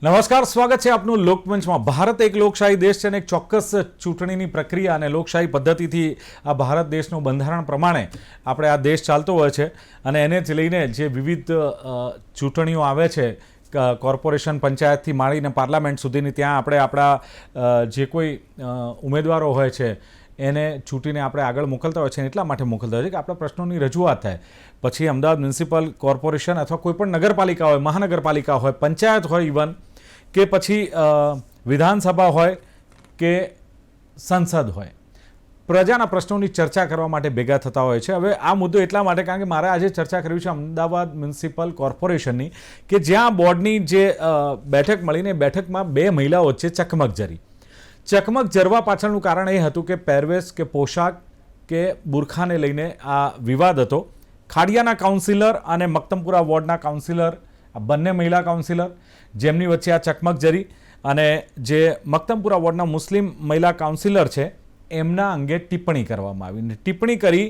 નમસ્કાર, સ્વાગત છે આપનું લોકમંચમાં। ભારત એક લોકશાહી દેશ છે અને એક ચોક્કસ ચૂંટણીની પ્રક્રિયા અને લોકશાહી પદ્ધતિથી આ ભારત દેશનું બંધારણ પ્રમાણે આપણે આ દેશ ચાલતો હોય છે અને એને જ લઈને જે વિવિધ ચૂંટણીઓ આવે છે, કોર્પોરેશન પંચાયતથી માંડીને પાર્લામેન્ટ સુધીની, ત્યાં આપણે આપણા જે કોઈ ઉમેદવારો હોય છે એને ચૂંટીને આપણે આગળ મોકલતા હોય છે। એટલા માટે મોકલતા હોય છે કે આપણા પ્રશ્નોની રજૂઆત થાય। પછી અમદાવાદ મ્યુનિસિપલ કોર્પોરેશન અથવા કોઈ પણ નગરપાલિકા હોય, મહાનગરપાલિકા હોય, પંચાયત હોય, ઇવન કે પછી વિધાનસભા હોય કે સંસદ હોય, પ્રજાના પ્રશ્નોની ચર્ચા કરવા માટે ભેગા થતા હોય છે। હવે આ મુદ્દો એટલા માટે કારણ કે મારે આજે ચર્ચા કરવી છે અમદાવાદ મ્યુનિસિપલ કોર્પોરેશનની, કે જ્યાં બોર્ડની જે બેઠક મળીને બેઠકમાં બે મહિલાઓ વચ્ચે ચકમક જરી। ચકમક જરવા પાછળનું કારણ એ હતું કે પહેરવેશ કે પોશાક કે બુરખાને લઈને આ વિવાદ હતો। ખાડિયાના કાઉન્સિલર અને મક્તમપુરા વોર્ડના કાઉન્સિલર, આ બંને મહિલા કાઉન્સિલર, જેમની વચ્ચે આ ચકમક જરી અને જે મક્તમપુરા વોર્ડના મુસ્લિમ મહિલા કાઉન્સિલર છે એમના અંગે ટિપ્પણી કરવામાં આવી। ટિપ્પણી કરી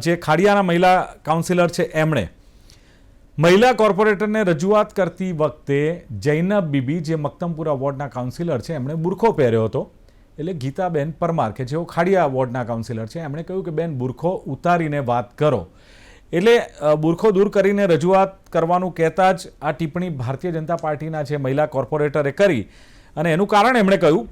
જે ખાડિયાના મહિલા કાઉન્સિલર છે એમણે મહિલા કોર્પોરેટરને રજૂઆત કરતી વખતે જૈનબ બીબી, જે મક્તમપુરા વોર્ડના કાઉન્સિલર છે, એમણે બુરખો પહેર્યો હતો। એટલે ગીતાબેન પરમાર કે જેઓ ખાડિયા વોર્ડના કાઉન્સિલર છે, એમણે કહ્યું કે બેન, બુરખો ઉતારીને વાત કરો। એટલે બુરખો દૂર કરીને રજૂઆત કરવાનું કહેતા જ આ ટિપ્પણી ભારતીય જનતા પાર્ટીના જે મહિલા કોર્પોરેટરે કરી અને એનું કારણ એમણે કહ્યું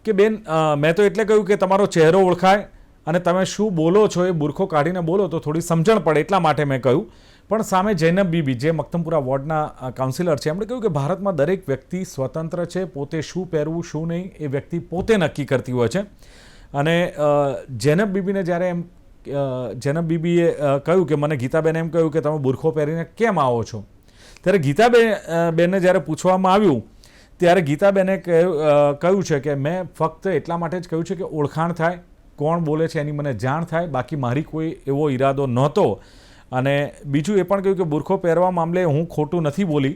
કે બેન, મેં તો એટલે કહ્યું કે તમારો ચહેરો ઓળખાય અને તમે શું બોલો છો એ બુરખો કાઢીને બોલો તો થોડી સમજણ પડે, એટલા માટે મેં કહ્યું। પણ સામે જૈનબ બીબી, જે મક્તમપુરા વોર્ડના કાઉન્સિલર છે, એમણે કહ્યું કે ભારતમાં દરેક વ્યક્તિ સ્વતંત્ર છે, પોતે શું પહેરવું શું નહીં એ વ્યક્તિ પોતે નક્કી કરતી હોય છે। અને જૈનબ બીબીને જ્યારે જૈનબ બીબીએ કહ્યું કે મને ગીતાબેને એમ કહ્યું કે તમે બુરખો પહેરીને કેમ આવો છો, ત્યારે ગીતાબેનને જ્યારે પૂછવામાં આવ્યું ત્યારે ગીતાબેને કહ્યું છે કે મેં ફક્ત એટલા માટે જ કહ્યું છે કે ઓળખાણ થાય, કોણ બોલે છે એની મને જાણ થાય, બાકી મારી કોઈ એવો ઈરાદો નહોતો। અને બીજું એ પણ કહ્યું કે બુરખો પહેરવા મામલે હું ખોટું નથી બોલી,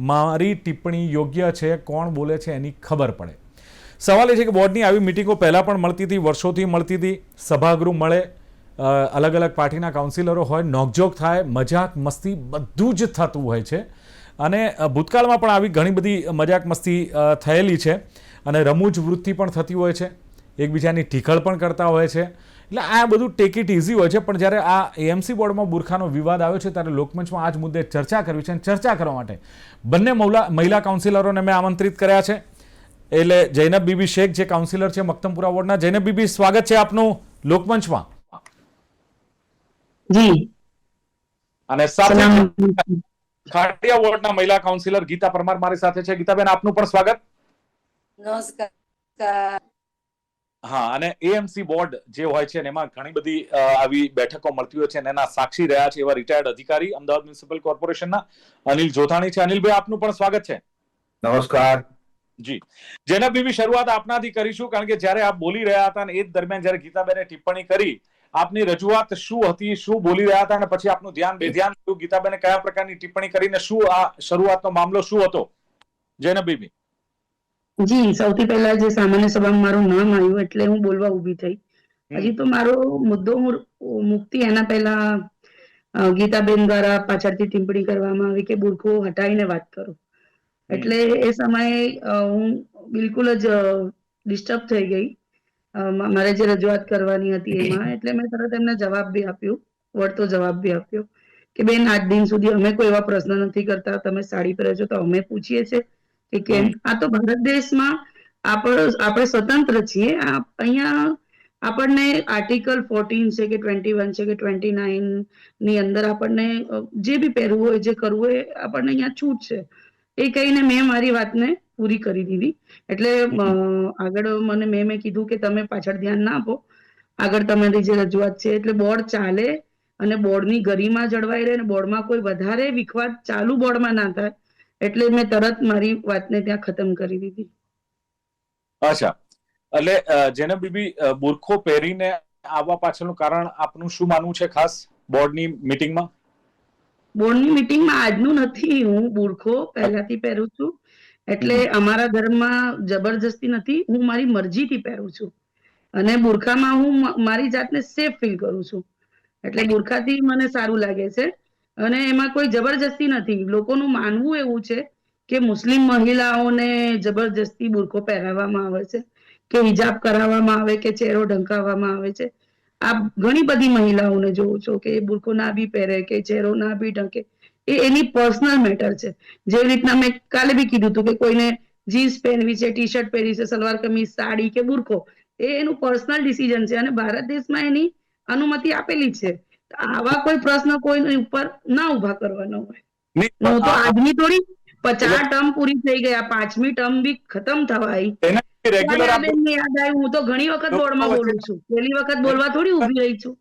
મારી ટિપ્પણી યોગ્ય છે, કોણ બોલે છે એની ખબર પડે। સવાલ એ છે કે બોર્ડની આવી મિટિંગો પહેલાં પણ મળતી હતી, વર્ષોથી મળતી હતી, સભાગૃહ મળે, અલગ અલગ પાર્ટીના કાઉન્સિલરો હોય, નોકઝોક થાય, મજાક મસ્તી બધું જ થતું હોય છે। અને ભૂતકાળમાં પણ આવી ઘણી બધી મજાક મસ્તી થયેલી છે અને રમૂજ વૃત્તિ પણ થતી હોય છે, એકબીજાની ઠીખળ પણ કરતા હોય છે। એટલે આ બધું ટેક ઇટ ઇઝી હોય છે। પણ જ્યારે આ એએમસી બોર્ડમાં બુરખાનો વિવાદ આવ્યો છે ત્યારે લોકમંચમાં આ જ મુદ્દે ચર્ચા કરવી છે અને ચર્ચા કરવા માટે બંને મહિલા કાઉન્સિલરોને મેં આમંત્રિત કર્યા છે। એટલે જૈનબ બીબી શેખ, જે કાઉન્સિલર છે મક્તમપુરા વોર્ડના। જૈનબ બીબી, સ્વાગત છે આપનું લોકમંચમાં। જી, અને સાથે ખાડિયા વોર્ડના મહિલા કાઉન્સિલર ગીતા પરમાર મારી સાથે છે। ગીતાબેન, આપનું પણ સ્વાગત। નમસ્કાર। હા, અને એએમસી બોર્ડ જે હોય છે એમાં ઘણી બધી આવી બેઠકો મળતી હોય છે અને એના સાક્ષી રહ્યા છે એવા રિટાયર્ડ અધિકારી અમદાવાદ મ્યુનિસિપલ કોર્પોરેશનના અનિલ જોધાણી છે। અનિલભાઈ, આપનું પણ સ્વાગત છે। નમસ્કાર જી। જૈનબ બીબી, શરૂઆત આપનાથી કરીશું કારણ કે જ્યારે આપ બોલી રહ્યા હતા અને એ જ દરમિયાન જ્યારે ગીતાબેને ટિપ્પણી કરી, આપની રજૂઆત શું હતી, શું બોલી રહ્યા હતા અને પછી આપનું ધ્યાન બેધ્યાન થયું, ગીતાબેને કયા પ્રકારની ટિપ્પણી કરીને શું આ શરૂઆતનો મામલો શું હતો? જૈનબ બીબી। જી, સૌથી પહેલા જે સામાન્ય સભામાં મારું નામ આવ્યું એટલે હું બોલવા ઊભી થઈ। હજી તો મારો મુદ્દો મુક્તિ એના પહેલા ગીતાબેન દ્વારા પાછળથી ટિપ્પણી કરવામાં આવી કે બુરખો હટાવીને વાત કરો, એટલે એ સમયે હું બિલકુલ જ ડિસ્ટર્બ થઈ ગઈ મારે જે રજૂઆત કરવાની હતી એમાં। એટલે મેં તરત એમને જવાબ બી આપ્યો, વળતો જવાબ બી આપ્યો કે બેન, આજ દિન સુધી અમે કોઈ એવા પ્રશ્ન નથી કરતા, તમે સાડી પહેરો છો તો અમે પૂછીએ છીએ કે કેમ। આ તો ભારત દેશમાં આપણે સ્વતંત્ર છીએ। અહીંયા આપણને આર્ટિકલ 14 છે કે 21 છે કે 29 ની અંદર આપણને જે બી પહેરવું હોય, જે કરવું હોય, આપણને અહીંયા છૂટ છે। એ કહીને મેં મારી વાતને પૂરી કરી દીધી। એટલે આગળ મેં કીધું કે તમે પાછળ ધ્યાન ના આપો, આગળ તમારી જે રજૂઆત છે એટલે બોર્ડ ચાલે અને બોર્ડની ગરિમા જળવાઈ રહે અને બોર્ડમાં કોઈ વધારે વિખવાદ ચાલુ બોર્ડમાં ના થાય, એટલે મેં તરત મારી વાતને ત્યાં ખતમ કરી દીધી। અચ્છા, એટલે જૈનબ બીબી, બુરખો પહેરીને આવવા પાછળનું કારણ આપનું શું માનવું છે ખાસ બોર્ડની મીટિંગમાં? બોર્ડની મીટિંગમાં આજનું નથી, હું બુરખો પહેલાથી પહેરું છું। એટલે અમારા ધર્મમાં જબરજસ્તી નથી, હું મારી મરજીથી પહેરું છું અને બુરખામાં હું મારી જાતને સેફ ફીલ કરું છું। એટલે બુરખાથી મને સારું લાગે છે અને એમાં કોઈ જબરજસ્તી નથી। લોકોનું માનવું એવું છે કે મુસ્લિમ મહિલાઓને જબરજસ્તી બુરખો પહેરાવવામાં આવે છે, કે હિજાબ કરાવવામાં આવે, કે ચહેરો ઢંકાવવામાં આવે છે. આપ ઘણી બધી મહિલાઓને જોવો છો કે બુરખો ના બી પહેરે કે ચહેરો ના બી ઢંકે, એ એની પર્સનલ મેટર છે. જેવી રીતના મેં કાલે બી કીધું હતું કે કોઈને જીન્સ પહેરવી છે, ટી શર્ટ પહેરવી છે, સલવાર કમીઝ, સાડી કે બુરખો, એ એનું પર્સનલ ડિસિઝન છે અને ભારત દેશમાં એની અનુમતિ આપેલી છે. આવા કોઈ પ્રશ્ન કોઈ ઉપર ના ઉભા કરવાનો હોય. નહીં, હું પણ તો આજની થોડી એટલે 50 ટર્મ પૂરી થઈ ગયા, 5મી ટર્મ બી ખતમ થવા આવી એના ત્યારે રેગ્યુલર આ આપણે બેનને યાદ આવ્યું. હું તો ઘણી વખત લોકો બોર્ડમાં વચ્ચે બોલું છું, પહેલી વખત બોલવા થોડી ઉભી રહી છું.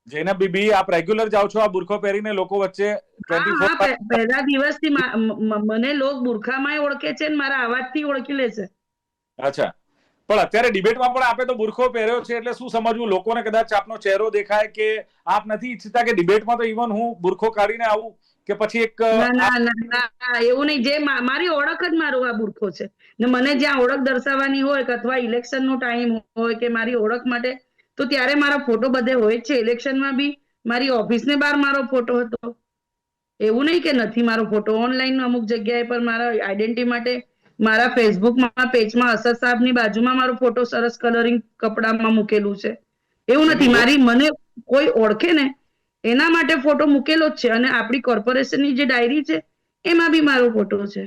જૈનબ બીબી, આપ રેગ્યુલર જાઓ છો આ બુરખો પહેરીને લોકો વચ્ચે હા 24 હા, પહેલા દિવસથી મને લોક બુરખામાં ઓળખે છે ને મારા અવાજથી ઓળખી લે છે. અચ્છા, પણ અત્યારે ડિબેટમાં પણ આપે તો બુરખો પહેર્યો છે, એટલે શું સમજવું? લોકોને કદાચ આપનો ચહેરો દેખાય કે આપ નથી ઈચ્છતા કે ડિબેટમાં તો ઇવન હું બુરખો કાઢીને આવું, કે પછી એક ના ના ના ના, એવું નહીં. જે મારી ઓળખ જ મારો આ બુરખો છે ને મને જ્યાં ઓળખ દર્શાવવાની હોય કે અથવા ઇલેક્શનનો ટાઈમ હોય કે મારી ઓળખ માટે, તો ત્યારે મારો ફોટો બધે હોય જ છે. ઇલેક્શનમાં બી મારી ઓફિસને બહાર મારો ફોટો હતો. એવું નહીં કે નથી મારો ફોટો. ઓનલાઈન અમુક જગ્યાએ પર મારા આઈડેન્ટિટી માટે મારા ફેસબુકમાં પેજમાં અસદ સાહેબની બાજુમાં મારો ફોટો સરસ કલરિંગ કપડામાં મૂકેલું છે. એવું નથી. મને કોઈ ઓળખે ને એના માટે ફોટો મૂકેલો જ છે અને આપણી કોર્પોરેશનની જે ડાયરી છે એમાં બી મારો ફોટો છે.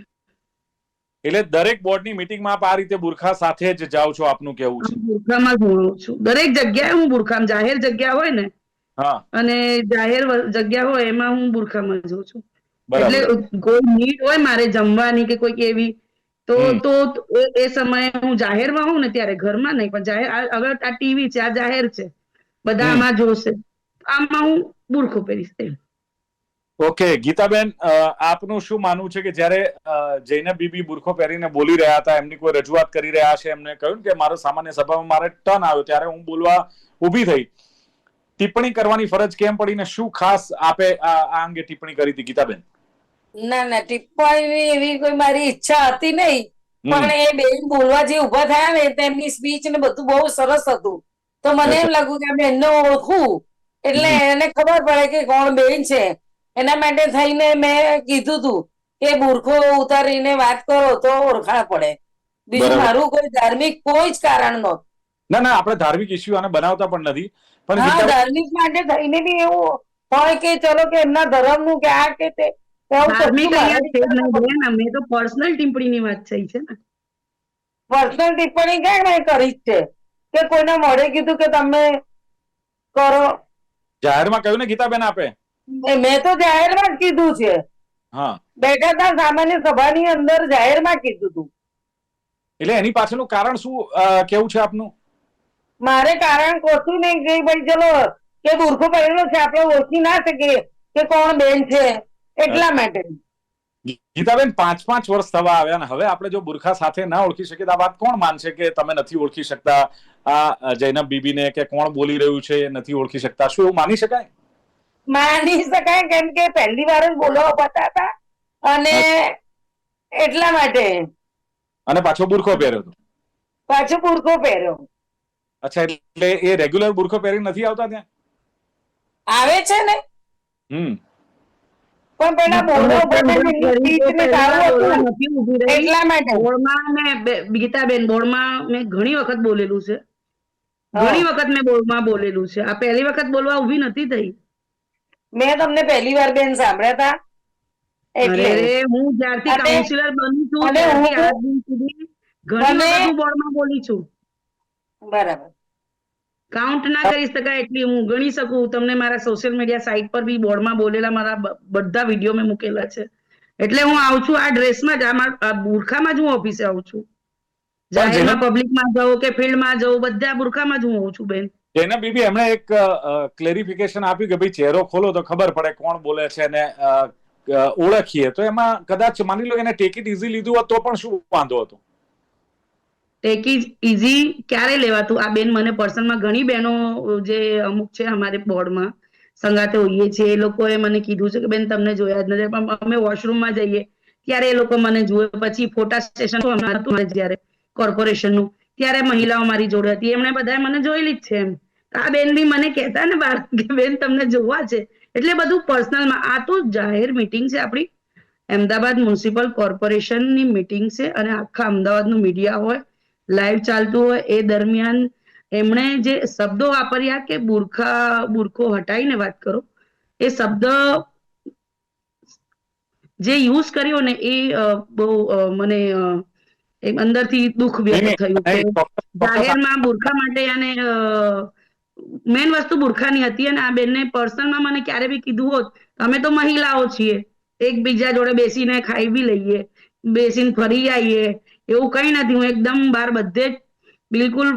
એટલે દરેક બોર્ડની મીટિંગમાં આપ આ રીતે બુરખા સાથે જ જાઓ છો, આપનું કેવું છે? હું બુરખામાં જ હોઉં છું દરેક જગ્યાએ. હું બુરખામાં, જાહેર જગ્યા હોય ને હા, અને જાહેર જગ્યા હોય એમાં હું બુરખામાં જોઉં છું. એટલે બરાબર. કોઈ નીડ હોય મારે જમવાની કે કોઈ એવી, તો હમ તો એ સમયે હું જાહેરમાં હોઉં ને ત્યારે, ઘરમાં નહીં પણ જાહેર. હવે આ ટીવી છે, આ જાહેર છે, બધા હમ આમાં જોશે, આમાં હું બુરખો પહેરીશ. ઓકે, ગીતાબેન, આપનું શું માનવું છે કે જ્યારે જૈનબ બીબી બુરખો પહેરીને બોલી રહ્યા હતા, એમની કોઈ રજૂઆત કરી રહ્યા છે, એમને કહ્યું કે મારો સામાન્ય સભામાં મારે ટર્ન આવ્યો ત્યારે હું બોલવા ઊભી થઈ, ટિપ્પણી કરવાની ફરજ કેમ પડી ને શું ખાસ આપે આ અંગે ટિપ્પણી કરી હતી, ગીતાબેન? ના ના, ટિપ્પણી એવી કોઈ મારી ઈચ્છા હતી નહીં, પણ એ બેન બોલવા જે ઉભા થયા ને તેમની સ્પીચ ને બધું બહુ સરસ હતું. તો મને એમ લાગ્યું કે અમે એમને ઓળખું એટલે એને ખબર પડે કે કોણ બેન છે. એના માટે થઈને મેં કીધું તું કે બુરખો ઉતારીને વાત કરો તો ઓળખાણ પડે. બીજું મારું કોઈ ધાર્મિક કોઈ જ કારણ નહોતું. ના ના, આપણે ધાર્મિક ઇસ્યુ આને બનાવતા પણ નથી. પણ હા, ધાર્મિક માટે થઈને બી એવું હોય કે ચલો કે એમના ધર્મનું કે આ કે તે, ધાર્મિક અહીંયા છે જ નહીં બેન. અમે તો પર્સનલ ટિપ્પણીની વાત થઈ છે ને. પર્સનલ ટિપ્પણી ક્યાં મેં કરી છે કે કોઈને મળે કીધું કે તમે કરો? જાહેરમાં કહ્યું ને ગીતાબેન આપે? મેં તો જાહેરમાં જ કીધું છે. હા, બેઠા હતા સામાન્ય સભાની અંદર, જાહેરમાં કીધું તું. એટલે એની પાછળનું કારણ શું કેવું છે આપનું? મારે કારણ કશું નહીં કે ભાઈ ચલો કે બુરખો પહેરેલો છે, આપણે ઓળખી ના શકીએ કે કોણ બેન છે, એટલા માટે. ગીતાબેન, 5 વર્ષ થવા આવ્યા ને હવે આપણે જો બુરખા સાથે ના ઓળખી શકીએ તો આ વાત કોણ માનશે કે તમે નથી ઓળખી શકતા આ જૈનબ બીબીને, કે કોણ બોલી રહ્યું છે નથી ઓળખી શકતા? શું એવું માની શકાય? માની શકાય, કેમ કે પહેલી વાર જ બોલવા પતા હતા અને એટલા માટે. અને પાછો બુરખો પહેર્યો હતો? પાછો બુરખો પહેર્યો. અચ્છા, એટલે એ રેગ્યુલર બુરખો પહેરી નથી આવતા ત્યાં? આવે છે ને, પણ પેલા એટલા માટે. બોર્ડમાં મેં ગીતાબેન, બોર્ડમાં મેં ઘણી વખત બોલેલું છે. ઘણી વખત મેં બોર્ડમાં બોલેલું છે. આ પહેલી વખત બોલવા ઊભી નથી થઈ. મેં તમને પહેલી વાર બેન સાંભળ્યા હતા એટલે. અરે હું જ્યારથી કાઉન્સિલર બની છું ત્યારથી આજ દિન સુધી ઘણી વખત હું બોર્ડમાં બોલી છું. બરાબર. કાઉન્ટ ના કરી શકાય એટલી હું ગણી શકું. તમને મારા સોશિયલ મીડિયા સાઇટ પર બી બોર્ડમાં બોલેલા મારા બધા વિડીયો મેં મૂકેલા છે. એટલે હું આવું છું આ ડ્રેસમાં જ, આ બુરખામાં જ હું ઓફિસે આવું છું. જાહેરમાં પબ્લિકમાં જાઉં કે ફિલ્ડમાં જાઉં, બધા બુરખામાં જ હું હોઉં છું બેન. જૈનબ બીબી, એમણે એક ક્લેરિફિકેશન આપ્યું કે ભાઈ ચહેરો ખોલો તો ખબર પડે કોણ બોલે છે અને ઓળખીએ. તો એમાં કદાચ માની લો એને ટેક ઇટ ઇઝી લીધું હોત તો પણ શું વાંધો હતો? ટેક ઇટ ઇઝી ક્યારે લેવાતું? આ બેન મને પર્સનમાં ઘણી બહેનો જે અમુક છે અમારે બોર્ડમાં સંગાતે હોઈએ છીએ, એ લોકોએ મને કીધું છે કે બેન તમને જોયા જ નથી, પણ અમે વોશરૂમમાં જઈએ ત્યારે એ લોકો મને જુએ. પછી ફોટા સ્ટેશન હતું જયારે કોર્પોરેશનનું, ત્યારે મહિલાઓ મારી જોડે હતી, એમણે બધા મને જોયેલી જ છે એમ. આ બેન બી મને કહેતા ને બાર કે બેન તમને જોવા છે. એટલે બધું પર્સનલમાં. આ તો જાહેર મીટિંગ છે આપણી, અમદાવાદ મ્યુનિસિપલ કોર્પોરેશનની મીટિંગ છે અને આખા અમદાવાદનું મીડિયા હોય, લાઈવ ચાલતું હોય, એ દરમિયાન એમણે જે શબ્દો વાપર્યા કે બુરખો હટાઈને વાત કરો, એ શબ્દ જે યુઝ કર્યો ને એ બહુ મને અંદરથી દુઃખ વ્યક્ત થયું કે જાહેરમાં બુરખા માટે અને મેન વસ્તુ બુરખાની હતી. અને આ બેનને પર્સનલમાં મને ક્યારે બી કીધું હોત, અમે તો મહિલાઓ છીએ, એકબીજા જોડે બેસીને ખાઈ બી લઈએ, બેસીને ફરી આવીએ, એવું કઈ નથી. હું એકદમ બહાર બધે જ બિલકુલ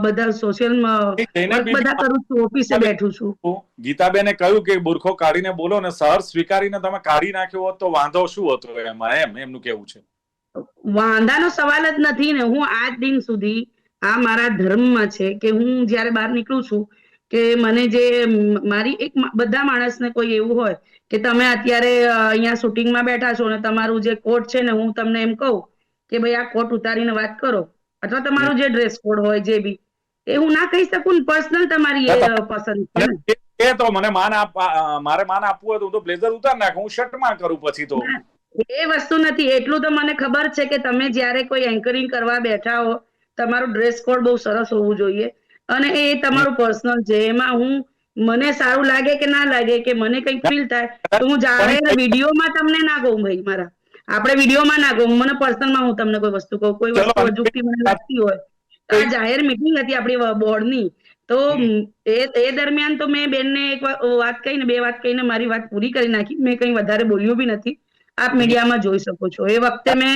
બધા સોશિયલ વર્ક બધા કરું છું, ઓફિસે બેઠું છું. ગીતાબેને કહ્યું કે બુરખો કાઢીને બોલો ને સહર સ્વીકારીને તમે કાઢી નાખ્યો હોત તો વાંધો શું હતો એમાં, એમનું કેવું છે. વાંધાનો સવાલ જ નથી ને. હું આજ દિન સુધી આ મારા ધર્મમાં છે કે હું જયારે બહાર નીકળું છું કે મને જે મારી એક બધા માણસને કોઈ એવું હોય કે તમે અત્યારે અહીંયા શૂટિંગમાં બેઠા છો ને તમારું જે કોટ છે ને, હું તમને એમ કહું કે ભાઈ આ કોટ ઉતારીને વાત કરો, અથવા તમારું જે ડ્રેસ કોડ હોય જે બી, એ હું ના કહી શકું ને. પર્સનલ તમારી એ પસંદ છે ને. એ તો મને મારે માન આપવું હોય તો હું તો બ્લેઝર ઉતાર નાખું, હું શર્ટમાં કરું પછી તો. એ વસ્તુ નથી. એટલું તો મને ખબર છે કે તમે જયારે કોઈ એન્કરિંગ કરવા બેઠા હો, તમારું ડ્રેસ કોડ બહુ સરસ હોવું જોઈએ અને એ તમારું પર્સનલ છે. એમાં હું મને સારું લાગે કે ના લાગે કે મને કંઈક ફીલ થાય તો હું જાહેર વિડીયોમાં તમને ના કહું ભાઈ, મારા આપણે વિડીયોમાં ના કહું, મને પર્સનલમાં હું તમને કોઈ વસ્તુ કહું, કોઈ વસ્તુ અજુગતી મને લાગતી હોય. આ જાહેર મીટિંગ હતી આપણી બોર્ડની, તો એ દરમિયાન તો મેં બેનને એક વાત કહીને 2 વાત કહીને મારી વાત પૂરી કરી નાખી. મેં કંઈ વધારે બોલ્યું બી નથી. આપ મીડિયામાં જોઈ શકો છો. એ વખતે મેં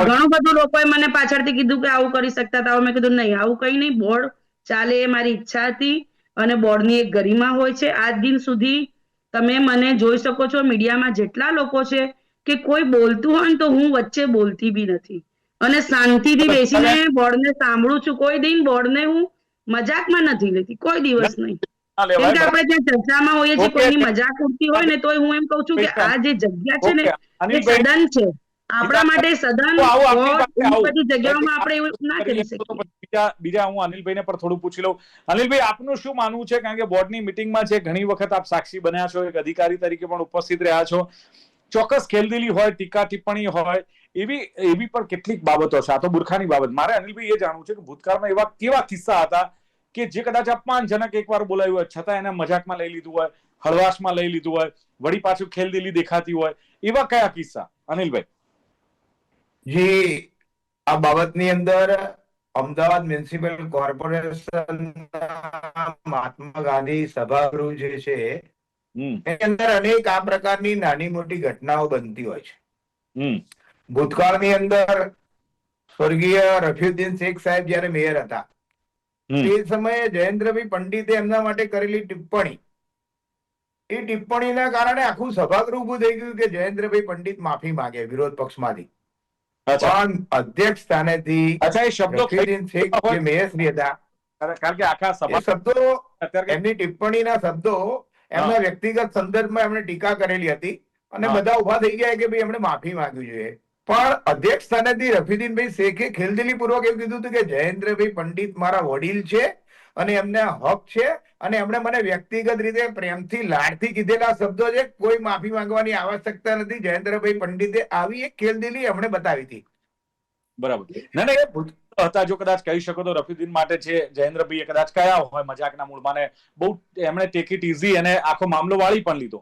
ઘણું બધું લોકોએ મને પાછળથી કીધું કે આવું કરી શકતા હતા. મેં કીધું નહીં, આવું કઈ નહીં, બોર્ડ ચાલે એ મારી ઈચ્છા હતી અને બોર્ડની એક ગરિમા હોય છે. આજ દિન સુધી તમે મને જોઈ શકો છો, મીડિયામાં જેટલા લોકો છે કે કોઈ બોલતું હોય ને તો હું વચ્ચે બોલતી બી નથી અને શાંતિથી બેસીને બોર્ડને સાંભળું છું. કોઈ દિન બોર્ડને હું મજાકમાં નથી લેતી, કોઈ દિવસ નહીં. કેમ કે આપણે ત્યાં ચર્ચામાં હોઈએ છીએ, કોઈની મજાક ઉડતી હોય ને તોય હું એમ કઉ છું કે આ જે જગ્યા છે ને એ સદન છે, આપણા માટે સદન. બધી જગ્યાઓમાં આપણે એવું ના કરી શકીએ. બીજા હું અનિલભાઈને પણ થોડું પૂછી લઉં. અનિલભાઈ, આપનું શું માનવું છે? કારણ કે બોર્ડની મીટિંગમાં છે, ઘણી વખત આપ સાક્ષી બન્યા છો, એક અધિકારી તરીકે પણ ઉપસ્થિત રહ્યા છો. ચોક્કસ ખેલદિલી હોય, ટીકા ટિપ્પણી હોય, એવી પણ કેટલીક બાબતો છે. આ તો બુરખાની બાબત. મારે અનિલભાઈ એ જાણવું છે કે ભૂતકાળમાં એવા કેવા કિસ્સા હતા કે જે કદાચ અપમાનજનક એકવાર બોલાયું હોય છતાં એને મજાકમાં લઈ લીધું હોય, હળવાશમાં લઈ લીધું હોય, વળી પાછું ખેલદિલી દેખાતી હોય, એવા કયા કિસ્સા અનિલભાઈ? જી, આ બાબતની અંદર અમદાવાદ મ્યુનિસિપલ કોર્પોરેશન મહાત્મા ગાંધી સભાગૃહ જે છે એની અંદર અનેક આ પ્રકારની નાની મોટી ઘટનાઓ બનતી હોય છે. ભૂતકાળની અંદર સ્વર્ગીય રફીઉદ્દીન શેખ સાહેબ જયારે મેયર હતા તે સમયે જયેન્દ્રભાઈ પંડિતે એમના માટે કરેલી ટિપ્પણી, એ ટિપ્પણીના કારણે આખું સભાગૃહ ઉભું થઈ ગયું કે જયેન્દ્રભાઈ પંડિત માફી માંગે વિરોધ પક્ષમાંથી. પણ અધ્યક્ષ સ્થાનેથી રફીઉદ્દીન શેખ જે મેયરશ્રી હતા, કારણ કે આખા શબ્દો એમની ટિપ્પણીના શબ્દો એમના વ્યક્તિગત સંદર્ભમાં એમણે ટીકા કરેલી હતી અને બધા ઉભા થઈ ગયા કે ભાઈ એમણે માફી માંગવી જોઈએ. પણ અધ્યક્ષ સ્થાનેથી રફીઉદ્દીનભાઈ શેખે ખેલદિલી પૂર્વક એવું કીધું હતું કે જયેન્દ્રભાઈ પંડિત મારા વડીલ છે અને એમને હક છે અને એમણે મને વ્યક્તિગત રીતે પ્રેમથી લાડથી કીધેલા શબ્દો છે, કોઈ માફી માંગવાની આવશ્યકતા નથી. જયેન્દ્રભાઈ પંડિતે આવી એક ખેલદિલી એમણે બતાવી હતી. બરાબર. ના હતા, જો કદાચ કહી શકો તો રફીઉદ્દીન માટે છે, જયેન્દ્રભાઈએ કદાચ કયા હોય મજાકના મૂળમાં ને બહુ એમણે ટેક ઇટ ઇઝી અને આખો મામલો વાળી પણ લીધો.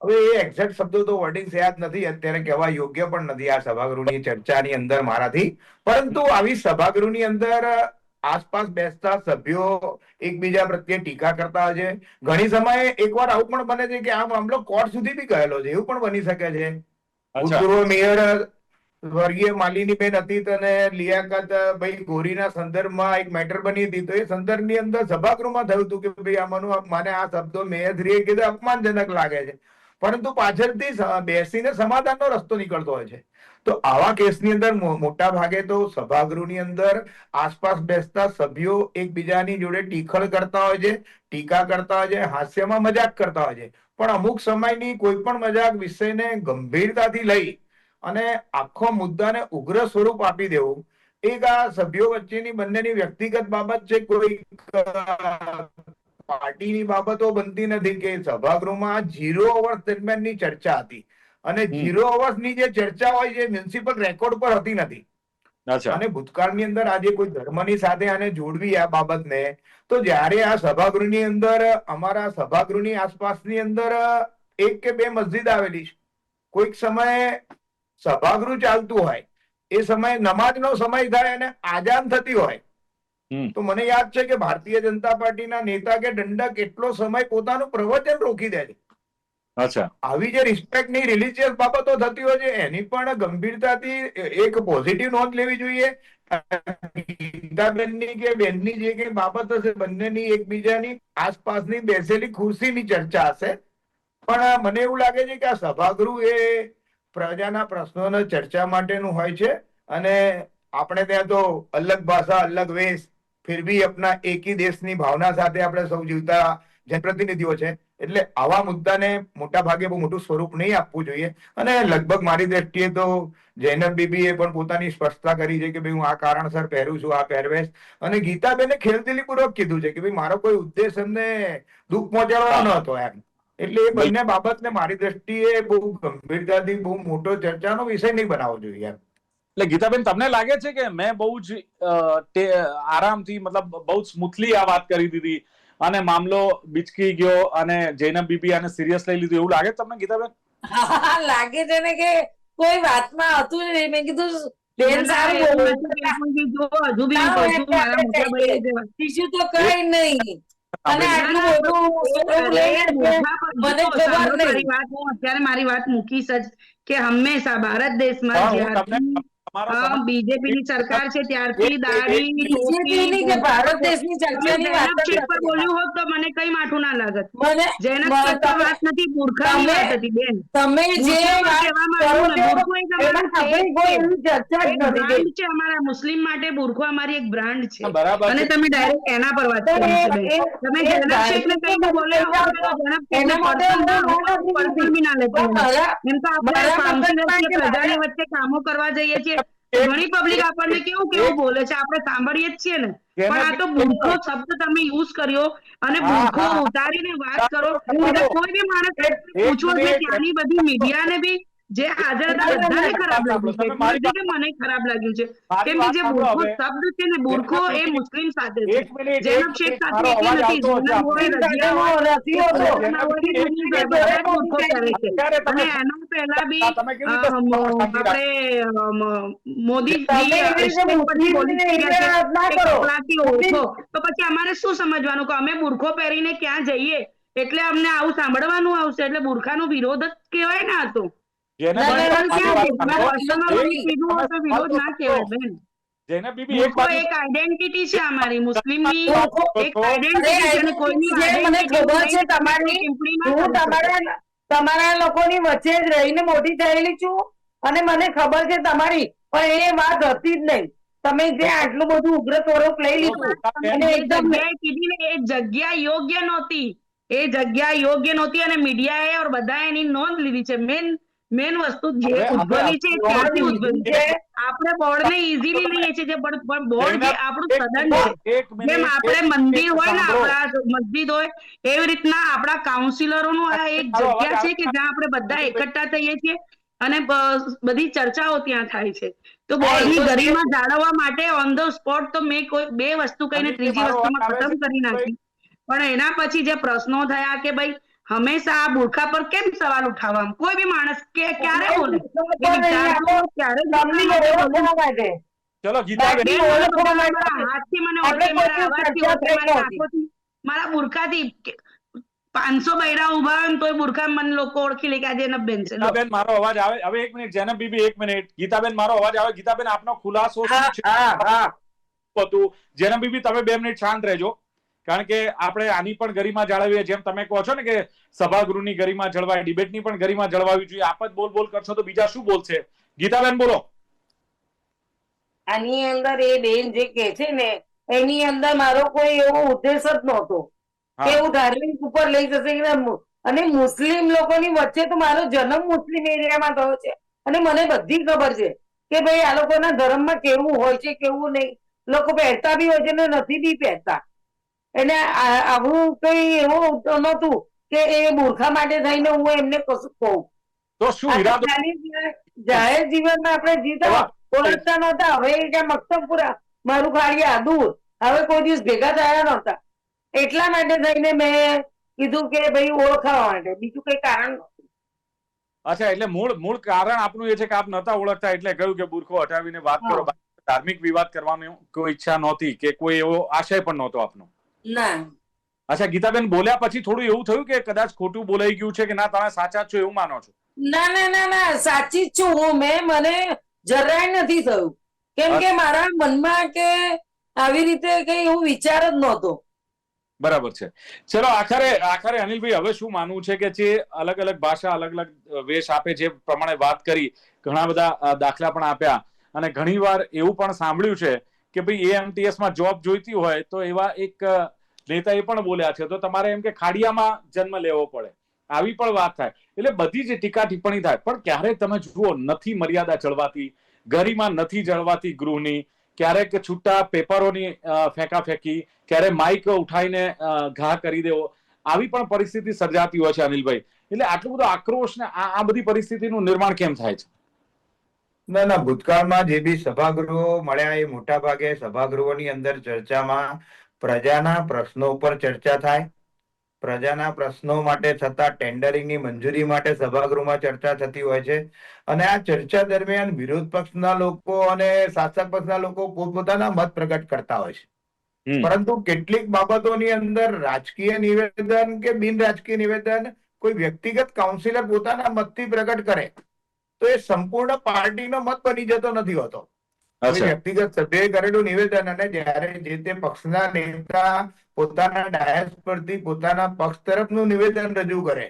હવે એ એક્ઝેક્ટ શબ્દો તો વર્ડિંગ યાદ નથી, અત્યારે કહેવા યોગ્ય પણ નથી આ સભાગૃહની ચર્ચાની અંદર મારાથી. પરંતુ આવી સભાગૃહની અંદર આસપાસ બેસતા સભ્યો એકબીજા પ્રત્યે ટીકા કરતા હોય છે. ઘણી સમયે એકવાર આવું પણ બને છે કે આ મામલો કોર્ટ સુધી બી ગયેલો છે, એવું પણ બની શકે છે. ભૂતપૂર્વ મેયર સ્વર્ગીય માલિનીબેન હતી અને લિયાકત ભાઈ ગોરીના સંદર્ભમાં એક મેટર બની હતી, તો એ સંદર્ભની અંદર સભાગૃહમાં થયું હતું કે ભાઈ આમાંનું મને આ શબ્દો મેયરશ્રીએ કીધું અપમાનજનક લાગે છે, પરંતુ પાછળથી બેસીને સમાધાનનો રસ્તો નીકળતો હોય છે. તો આવા કેસની અંદર મોટા ભાગે તો સભાગૃહની અંદર આસપાસ બેસતા સભ્યો એકબીજાની જોડે ટીખળ કરતા હોય છે, ટીકા કરતા હોય છે, હાસ્યમાં મજાક કરતા હોય છે. પણ અમુક સમયની કોઈ પણ મજાક વિષયને ગંભીરતાથી લઈ અને આખો મુદ્દાને ઉગ્ર સ્વરૂપ આપી દેવું, એક આ સભ્યો વચ્ચેની બંનેની વ્યક્તિગત બાબત છે, કોઈ પાર્ટીની બાબતો બનતી નથી કે સભાગૃહમાં 0 અવર્સ દરમિયાનની ચર્ચા હતી અને 0 અવર્સની જે ચર્ચા હોય છે મ્યુનિસિપલ રેકોર્ડ પર હતી નથી. અને ભૂતકાળની અંદર આજે કોઈ ધર્મની સાથે આને જોડવી આ બાબતને, તો જ્યારે આ સભાગૃહની અંદર અમારા સભાગૃહની આસપાસની અંદર 1 કે 2 મસ્જિદ આવેલી છે, કોઈક સમયે સભાગૃહ ચાલતું હોય એ સમયે નમાજનો સમય થાય અને આજાન થતી હોય, તો મને યાદ છે કે ભારતીય જનતા પાર્ટીના નેતા કે દંડક એટલો સમય પોતાનું પ્રવચન રોકી દે છે. આવી જે રિસ્પેક્ટની રિલિજિયસ બાબતો થતી હોય છે એની પણ ગંભીરતાથી એક પોઝિટિવ નોંધ લેવી જોઈએ. ગીતાબેનની કે બેનની જે કઈ બાબત હશે બંનેની એકબીજાની આસપાસની બેસેલી ખુરશીની ચર્ચા હશે, પણ મને એવું લાગે છે કે આ સભાગૃહ એ પ્રજાના પ્રશ્નોના ચર્ચા માટેનું હોય છે અને આપણે ત્યાં તો અલગ ભાષા અલગ વેશ ફિર ભી અપના એક ही દેશની ભાવના સાથે આપણે સૌ જીવતા જનપ્રતિનિધિઓ છે, એટલે આવા મુદ્દાને મોટા ભાગે બહુ મોટું સ્વરૂપ નહીં આપવું જોઈએ. અને લગભગ મારી દ્રષ્ટિએ તો જૈનબ બીબીએ પણ પોતાની સ્પષ્ટતા કરી છે કે ભાઈ હું આ કારણસર પહેરું છું આ પહેરવેશ, અને ગીતાબેને ખેલદિલીપૂર્વક કીધું છે કે ભાઈ મારો કોઈ ઉદ્દેશ એમને દુઃખ પહોંચાડવાનો ન હતો એમ. એટલે એ બંને બાબતને મારી દ્રષ્ટિએ બહુ ગંભીરતાથી બહુ મોટો ચર્ચાનો વિષય નહીં બનાવવો જોઈએ એમ. એટલે ગીતાબેન તમને લાગે છે કે મેં બહુ જ આરામથી મતલબ બહુ સ્મૂથલી આ વાત કરી દીધી અને મામલો બિચકી ગયો અને જૈનબ બીબી આને સિરિયસ લઈ લીધું એવું લાગે તમને ગીતાબેન? હા લાગે છે ને કે કોઈ વાતમાં હતું જ નહીં. મેં કીધું બેન સારું બીજું તો કઈ નહીં. અને આટલું અત્યારે મારી વાત મૂકીશ જ કે હંમેશા ભારત દેશમાં બીજેપીની સરકાર છે ત્યારથી દાઢી બીજેપીની કે ભારત દેશની ચર્ચાની વાત બોલ્યું હોત તો મને કઈ માઠું ના લાગત. જેના વાત નથી, મૂર્ખાની વાત હતી બેન. તમે જે અમારા મુસ્લિમ માટે બુરખો અમારી એક બ્રાન્ડ છે અને તમે ડાયરેક્ટ એના પર વાત કરી છે. તમે જનબ શેખને કઈ બોલ્યા બી ના લેતા. એમ તો આપણે પ્રજાની વચ્ચે કામો કરવા જઈએ છીએ, ઘણી પબ્લિક આપણને કેવું કેવું બોલે છે આપણે સાંભળીએ જ છીએ ને, પણ આ તો બુરખો શબ્દ તમે યુઝ કર્યો અને બુરખો ઉતારીને વાત કરો એટલે કોઈ બી માણસ પૂછવું કે ત્યાંની બધી મીડિયાને બી જે હાજર હતા બધાને ખરાબ લાગ્યું છે. મને ખરાબ લાગ્યું છે કેમ કે જે બુરખો શબ્દ છે ને, બુરખો એ મુસ્લિમ સાથે છે, જૈનબ શેખ સાથે નથી. અને એના પહેલા બી આપણે મોદી તો પછી અમારે શું સમજવાનું કે અમે બુરખો પહેરીને ક્યાં જઈએ એટલે અમને આવું સાંભળવાનું આવશે, એટલે બુરખાનો વિરોધ જ કહેવાય ને. આ તો એક આઈડેન્ટિટી છે અમારી મુસ્લિમની, એક આઈડેન્ટિટી છે. મને ખબર છે તમારી, તમારા લોકોની વચ્ચે જ રહીને મોટી થયેલી છું અને મને ખબર છે તમારી, પણ એ વાત હતી જ નહીં. તમે જે આટલું બધું ઉગ્ર સ્વરૂપ લઈ લીધું અને એકદમ કીધી ને એ જગ્યા યોગ્ય નહોતી, એ જગ્યા યોગ્ય નહોતી અને મીડિયાએ ઓર બધાએ એની નોંધ લીધી છે. મેન વસ્તુ જે ઉદ્ભવી છે ત્યાંથી ઉદ્ભવી છે. આપણે બોર્ડને ઇઝીલી લઈએ છીએ, પણ બોર્ડ જે આપણું સદન છે, જેમ આપણે મંદિર હોય ને આપણા મસ્જિદ હોય એવી રીતના આપણા કાઉન્સિલરોનું આ એક જગ્યા છે કે જ્યાં આપણે બધા એકઠા થઈએ છીએ અને બધી ચર્ચાઓ ત્યાં થાય છે. તો બોર્ડની ગરિમા જાળવવા માટે ઓન ધ સ્પોટ તો મેં કોઈ 2 વસ્તુ કહીને ત્રીજી વસ્તુમાં ખતમ કરી નાખી. પણ એના પછી જે પ્રશ્નો થયા કે ભાઈ હંમેશા આ બુરખા પર કેમ સવાલ ઉઠાવવા, કોઈ બી માણસ કે ક્યારે બોલે ચલો ગીતાબેન મારા બુરખાથી 500 બૈરા ઉભા હોય તોય બુરખા મને લોકો ઓળખી લે કે આજે જૈનબબેન છે. ગીતાબેન મારો અવાજ આવે? હવે 1 મિનિટ જૈનબ બીબી 1 મિનિટ. ગીતાબેન મારો અવાજ આવે? ગીતાબેન આપનો ખુલાસો હતું. જૈનબ બીબી તમે 2 મિનિટ શાંત રહેજો, કારણ કે આપણે આની પણ ગરિમા જાળવીએ. જેમ તમે કહો છો ને કે સભાગૃહની ગરિમા જળવાય, ડિબેટની પણ ગરિમા જળવાવી જોઈએ. આપ જ બોલ કરશો તો બીજા શું બોલશે? ગીતાબેન બોલો. આની અંદર એ બેન જે કે છે ને એની અંદર મારો કોઈ એવો ઉદ્દેશ જ નહોતો કે હું ધાર્મિક ઉપર લઈ જશે. અને મુસ્લિમ લોકોની વચ્ચે તો મારો જન્મ મુસ્લિમ એરિયામાં થયો છે અને મને બધી ખબર છે કે ભાઈ આ લોકોના ધર્મમાં કેવું હોય છે કેવું નહીં. લોકો પહેરતા બી હોય છે ને નથી બી પહેરતા. એટલે આવું કઈ એવું તો નતું કે એ મૂર્ખા માટે થઈને હું એમને કશું કહું. તો શું આ તો ઈરાદો ખાલી જાહેર જીવનમાં આપણે જીતા ઓળખતા નહોતા. હવે કે મક્તમપુરા મારું ખાડિયા દૂર, હવે કોઈ દિવસ ભેગા થયા નહોતા. એટલા માટે થઈને મેં કીધું કે ભાઈ ઓળખાવા માટે, બીજું કઈ કારણ નહોતું. અચ્છા, એટલે મૂળ કારણ આપનું એ છે કે આપ નતા ઓળખતા એટલે કહ્યું કે બુરખો હટાવીને વાત કરો. ધાર્મિક વિવાદ કરવાની કોઈ ઈચ્છા નહોતી કે કોઈ એવો આશય પણ નહોતો આપનો? ના અચ્છા, ગીતાબેન બોલ્યા પછી થોડું એવું થયું કે કદાચ ખોટું બોલાઈ ગયું છે કે ના તમે સાચા છો એવું માનો છો? ના ના ના ના સાચી જ છું હું. મને જરાય નથી થયું, કેમ કે મારા મનમાં કે આવી રીતે કઈ એવું વિચાર જ નહોતો. બરાબર છે. ચલો, આખરે અનિલભાઈ હવે શું માનવું છે કે જે અલગ અલગ ભાષા અલગ અલગ વેશ આપે, જે પ્રમાણે વાત કરી, ઘણા બધા દાખલા પણ આપ્યા, અને ઘણીવાર એવું પણ સાંભળ્યું છે કે ભાઈ એએમટીએસ માં જોબ જોઈતી હોય તો એવા એક નેતા એ પણ બોલ્યા છે તો તમારે એમ કે ખાડિયામાં જન્મ લેવો પડે, આવી પણ વાત થાય. એટલે બધી જ ટીકા ટિપ્પણી થાય, પણ ક્યારેક તમે જુઓ નથી મર્યાદા જળવાતી, ગરિમા નથી જળવાતી ગૃહની, ક્યારેક છૂટા પેપરોની ફેંકાફેંકી, ક્યારે માઇક ઉઠાઈને ઘા કરી દેવો, આવી પણ પરિસ્થિતિ સર્જાતી હોય છે અનિલભાઈ. એટલે આટલું બધો આક્રોશ ને આ બધી પરિસ્થિતિનું નિર્માણ કેમ થાય છે? ના, ભૂતકાળમાં જે બી સભાગૃહો મળ્યા એ મોટા ભાગે સભાગૃહોની અંદર ચર્ચામાં પ્રજાના પ્રશ્નો ઉપર ચર્ચા થાય, પ્રજાના પ્રશ્નો માટે થતા ટેન્ડરિંગની મંજૂરી માટે સભાગૃહમાં ચર્ચા થતી હોય છે. અને આ ચર્ચા દરમિયાન વિરોધ પક્ષના લોકો અને શાસક પક્ષના લોકો પોતપોતાના મત પ્રગટ કરતા હોય છે. પરંતુ કેટલીક બાબતોની અંદર રાજકીય નિવેદન કે બિન રાજકીય નિવેદન કોઈ વ્યક્તિગત કાઉન્સિલર પોતાના મતથી પ્રગટ કરે તો એ સંપૂર્ણ પાર્ટીનો મત બની જતો નથી હોતો. વ્યક્તિગત સભ્યએ કરેલું નિવેદન અને જ્યારે જે તે પક્ષના નેતા પોતાના ડાયસ પરથી પોતાના પક્ષ તરફનું નિવેદન રજૂ કરે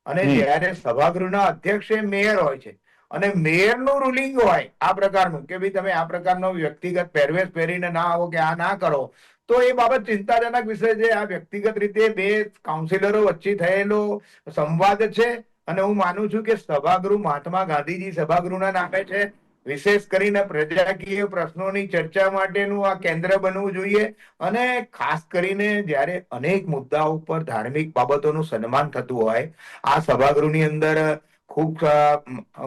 અને જ્યારે સભાગૃહના અધ્યક્ષ એ મેયર હોય છે અને મેયરનું રૂલિંગ હોય આ પ્રકારનું કે ભાઈ તમે આ પ્રકારનો વ્યક્તિગત પહેરવેશ પહેરીને ના આવો કે આ ના કરો, તો એ બાબત ચિંતાજનક વિષય છે. આ વ્યક્તિગત રીતે બે કાઉન્સિલરો વચ્ચે થયેલો સંવાદ છે અને હું માનું છું કે સભાગૃહ મહાત્મા ગાંધીજી સભાગૃહના નામે છે. વિશેષ કરીને પ્રજાકીય પ્રશ્નોની ચર્ચા માટેનું આ કેન્દ્ર બનવું જોઈએ. અને ખાસ કરીને જ્યારે અનેક મુદ્દાઓ પર ધાર્મિક બાબતોનું સન્માન થતું હોય, આ સભાગૃહની અંદર ખૂબ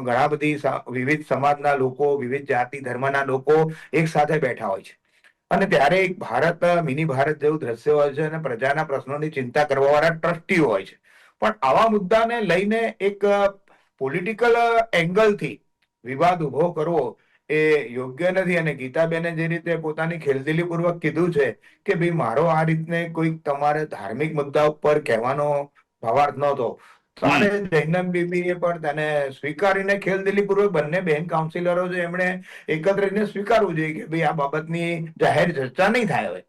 ઘણા બધી વિવિધ સમાજના લોકો, વિવિધ જાતિ ધર્મના લોકો એક સાથે બેઠા હોય છે અને ત્યારે એક ભારત મિની ભારત જેવું દ્રશ્ય હોય છે અને પ્રજાના પ્રશ્નોની ચિંતા કરવા વાળા ટ્રસ્ટીઓ હોય છે. પણ આવા મુદ્દાને લઈને એક પોલિટિકલ એંગલથી વિવાદ ઉભો કરવો એ યોગ્ય નથી. અને ગીતાબેને જે રીતે પોતાની ખેલદિલી પૂર્વક કીધું છે કે ભાઈ મારો આ રીતને કોઈ તમારે ધાર્મિક મુદ્દા ઉપર કહેવાનો ભાવાર્થ નહોતો, ત્યારે જૈનબ બીબીએ પણ તેને સ્વીકારીને ખેલદિલી પૂર્વક બંને બેન કાઉન્સિલરો છે એમણે એકત્રિતને સ્વીકારવું જોઈએ કે ભાઈ આ બાબતની જાહેર ચર્ચા નહીં થાય હવે.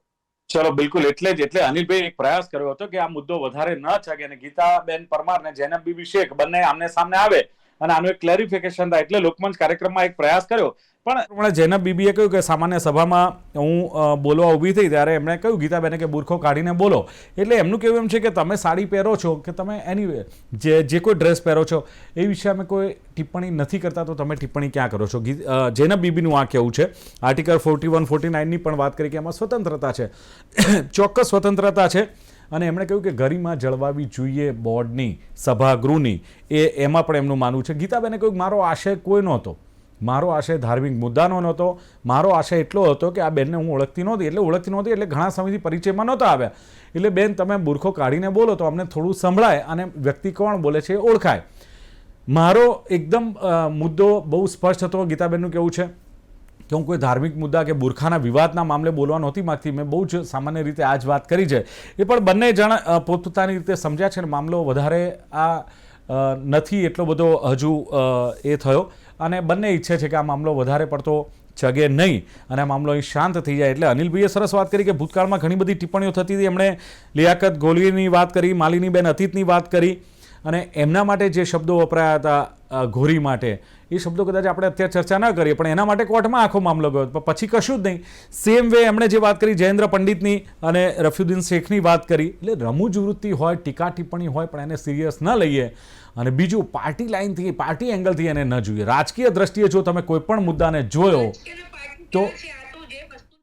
ચલો, બિલકુલ. એટલે અનિલભાઈ એક પ્રયાસ કર્યો હતો કે આ મુદ્દો વધારે ન છકે અને ગીતાબેન પરમાર ને જૈનબ બીબી શેખ બંને આમને સામને આવે અને આનું એક ક્લેરિફિકેશન થાય, એટલે લોકમંચ કાર્યક્રમમાં એક પ્રયાસ કર્યો. પણ જૈનબ બીબીએ કહ્યું કે સામાન્ય સભામાં હું બોલવા ઊભી થઈ ત્યારે એમણે કહ્યું ગીતાબેને કે બુરખો કાઢીને બોલો. એટલે એમનું કહેવું એમ છે કે તમે સાડી પહેરો છો કે તમે એની જે કોઈ ડ્રેસ પહેરો છો એ વિશે અમે કોઈ ટિપ્પણી નથી કરતા, તો તમે ટિપ્પણી ક્યાં કરો છો? જૈનબ બીબીનું આ કહેવું છે. આર્ટિકલ 41, 49ની પણ વાત કરી કે એમાં સ્વતંત્રતા છે, ચોક્કસ સ્વતંત્રતા છે. અને એમણે કહ્યું કે ગરિમા જળવાવી જોઈએ બોર્ડની, સભાગૃહની, એમાં પણ એમનું માનવું છે. ગીતાબેને કહ્યું મારો આશય કોઈ નહોતો, મારો આશય ધાર્મિક મુદ્દાનો નહોતો, મારો આશય એટલો હતો કે આ બેનને હું ઓળખતી નહોતી એટલે ઘણા સમયથી પરિચયમાં નહોતા આવ્યા. એટલે બેન તમે બુરખો કાઢીને બોલો તો અમને થોડું સંભળાય અને વ્યક્તિ કોણ બોલે છે એ ઓળખાય. મારો એકદમ મુદ્દો બહુ સ્પષ્ટ હતો. ગીતાબેનનું કેવું છે કે હું કોઈ ધાર્મિક મુદ્દા કે બુરખાના વિવાદના મામલે બોલવા નહોતી માગતી. મેં બહુ જ સામાન્ય રીતે આ જ વાત કરી છે. એ પણ બંને જણ પોતપોતાની રીતે સમજ્યા છે અને મામલો વધારે નથી એટલો બધો હજુ એ થયો અને બંને ઈચ્છે છે કે આ મામલો વધારે પડતો ચગે નહીં અને આ મામલો અહીં શાંત થઈ જાય. એટલે અનિલભાઈએ સરસ વાત કરી કે ભૂતકાળમાં ઘણી બધી ટિપ્પણીઓ થતી હતી. એમણે લિયાકત ગોલવીની વાત કરી, માલિનીબેન અતીતની વાત કરી અને એમના માટે જે શબ્દો વપરાયા હતા ઘોરી માટે, એ શબ્દો કદાચ આપણે અત્યારે ચર્ચા ન કરીએ, પણ એના માટે કોર્ટમાં આખો મામલો ગયો પછી કશું જ નહીં. સેમ વે એમણે જે વાત કરી જયેન્દ્ર પંડિતની અને રફીઉદ્દીન શેખની વાત કરી. એટલે રમૂજ વૃત્તિ હોય, ટીકા ટિપ્પણી હોય, પણ એને સિરિયસ ન લઈએ. અને બીજું પાર્ટી લાઇનથી, પાર્ટી એંગલથી એને ન જોઈએ. રાજકીય દ્રષ્ટિએ જો તમે કોઈ પણ મુદ્દાને જોયો તો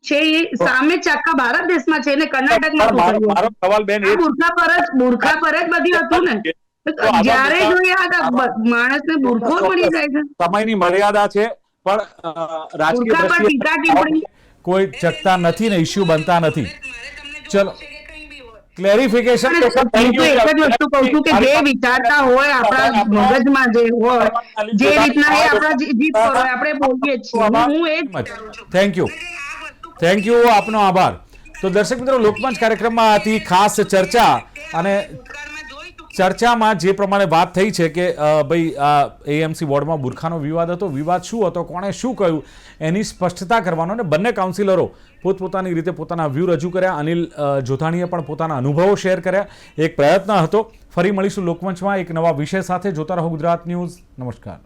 છે એ સામે જ આખા ભારત દેશમાં છે ને કર્ણાટકમાં શું થયું? મારો સવાલ બેન એ આ બુરખા પર જ બધું હતું ને. જ્યારે જોઈએ માણસને બુરખો પડી જાય છે. સમયની મર્યાદા છે પણ રાજકીય બુરખા પર દ્રષ્ટિએ ટીકા ટિપ્પણી કોઈ ચકતા નથી ને ઇસ્યુ બનતા નથી. ચલો ક્લેરિફિકેશન હું તો એક જ વસ્તુ કહું છું કે જે વિચારતા હોય આપણા મગજમાં જે હોય જે રીતના એ આપણા જીત પર હોય આપણે બોલીએ જ છીએ. હું એ જ વિચારું છું. થેન્ક યુ આપનો આભાર. તો દર્શક મિત્રો, લોકમંચ કાર્યક્રમમાં હતી ખાસ ચર્ચા, અને ચર્ચામાં જે પ્રમાણે વાત થઈ છે કે ભાઈ આ એએમસી વોર્ડમાં બુરખાનો વિવાદ હતો, વિવાદ શું હતો, કોણે શું કહ્યું એની સ્પષ્ટતા કરવાનો, અને બંને કાઉન્સિલરો પોતપોતાની રીતે પોતાના વ્યૂ રજૂ કર્યા. અનિલ જોધાણીએ પણ પોતાના અનુભવો શેર કર્યા. એક પ્રયત્ન હતો. ફરી મળીશું લોકમંચમાં એક નવા વિષય સાથે. જોતા રહો ગુજરાત ન્યૂઝ. નમસ્કાર.